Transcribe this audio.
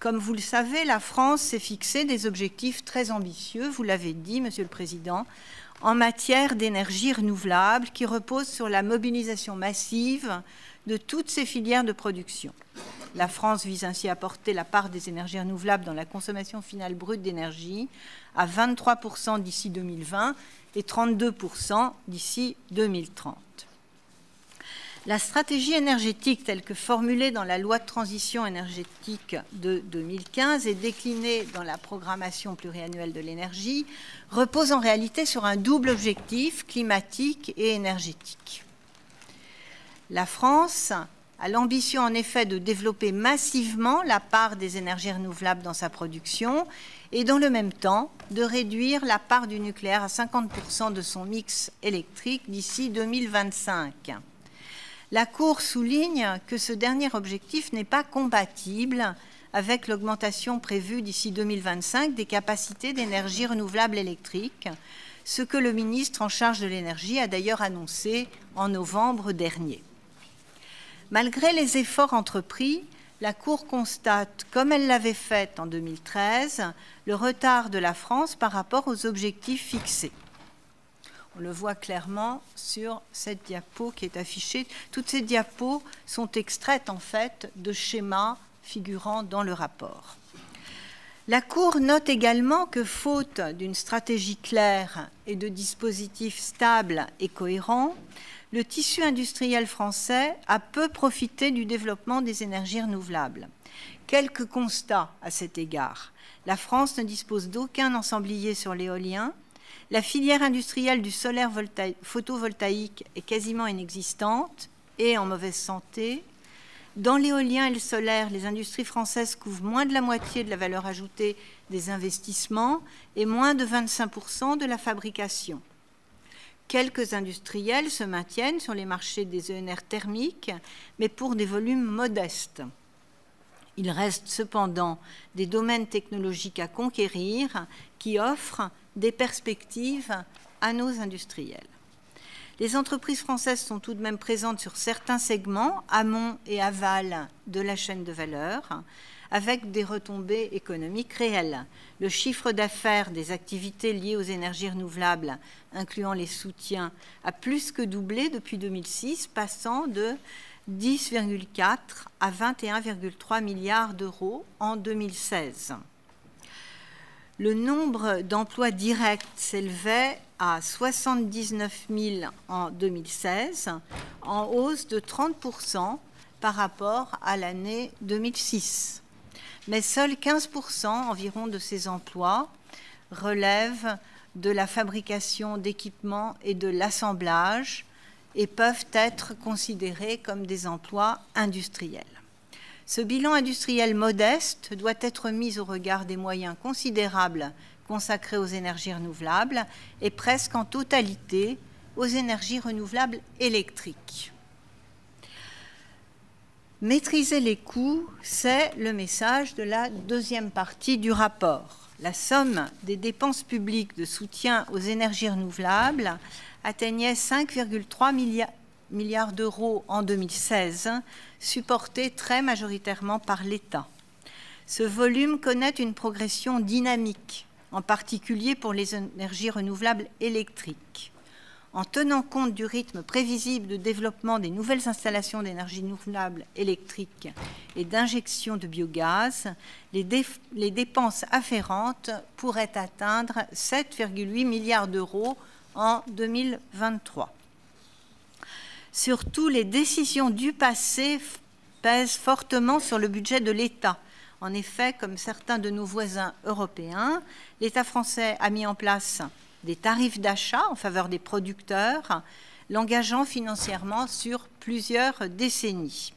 Comme vous le savez, la France s'est fixé des objectifs très ambitieux, vous l'avez dit, Monsieur le Président, en matière d'énergie renouvelable qui repose sur la mobilisation massive de toutes ces filières de production. La France vise ainsi à porter la part des énergies renouvelables dans la consommation finale brute d'énergie à 23% d'ici 2020 et 32% d'ici 2030. La stratégie énergétique telle que formulée dans la loi de transition énergétique de 2015 et déclinée dans la programmation pluriannuelle de l'énergie repose en réalité sur un double objectif climatique et énergétique. La France a l'ambition en effet de développer massivement la part des énergies renouvelables dans sa production et dans le même temps de réduire la part du nucléaire à 50% de son mix électrique d'ici 2025. La Cour souligne que ce dernier objectif n'est pas compatible avec l'augmentation prévue d'ici 2025 des capacités d'énergie renouvelable électrique, ce que le ministre en charge de l'énergie a d'ailleurs annoncé en novembre dernier. Malgré les efforts entrepris, la Cour constate, comme elle l'avait fait en 2013, le retard de la France par rapport aux objectifs fixés. On le voit clairement sur cette diapo qui est affichée. Toutes ces diapos sont extraites en fait de schémas figurant dans le rapport. La Cour note également que, faute d'une stratégie claire et de dispositifs stables et cohérents, le tissu industriel français a peu profité du développement des énergies renouvelables. Quelques constats à cet égard. La France ne dispose d'aucun ensemblier sur l'éolien. La filière industrielle du solaire photovoltaïque est quasiment inexistante et en mauvaise santé. Dans l'éolien et le solaire, les industries françaises couvrent moins de la moitié de la valeur ajoutée des investissements et moins de 25% de la fabrication. Quelques industriels se maintiennent sur les marchés des ENR thermiques, mais pour des volumes modestes. Il reste cependant des domaines technologiques à conquérir qui offrent des perspectives à nos industriels. Les entreprises françaises sont tout de même présentes sur certains segments, amont et aval de la chaîne de valeur, avec des retombées économiques réelles. Le chiffre d'affaires des activités liées aux énergies renouvelables, incluant les soutiens, a plus que doublé depuis 2006, passant de 10,4 à 21,3 milliards d'euros en 2016. Le nombre d'emplois directs s'élevait à 79 000 en 2016, en hausse de 30% par rapport à l'année 2006. Mais seuls 15% environ de ces emplois relèvent de la fabrication d'équipements et de l'assemblage et peuvent être considérés comme des emplois industriels. Ce bilan industriel modeste doit être mis au regard des moyens considérables consacrés aux énergies renouvelables et presque en totalité aux énergies renouvelables électriques. Maîtriser les coûts, c'est le message de la deuxième partie du rapport. La somme des dépenses publiques de soutien aux énergies renouvelables atteignait 5,3 milliards d'euros en 2016, supportés très majoritairement par l'État. Ce volume connaît une progression dynamique, en particulier pour les énergies renouvelables électriques. En tenant compte du rythme prévisible de développement des nouvelles installations d'énergie renouvelable électrique et d'injection de biogaz, les dépenses afférentes pourraient atteindre 7,8 milliards d'euros en 2023. Surtout, les décisions du passé pèsent fortement sur le budget de l'État. En effet, comme certains de nos voisins européens, l'État français a mis en place des tarifs d'achat en faveur des producteurs, l'engageant financièrement sur plusieurs décennies.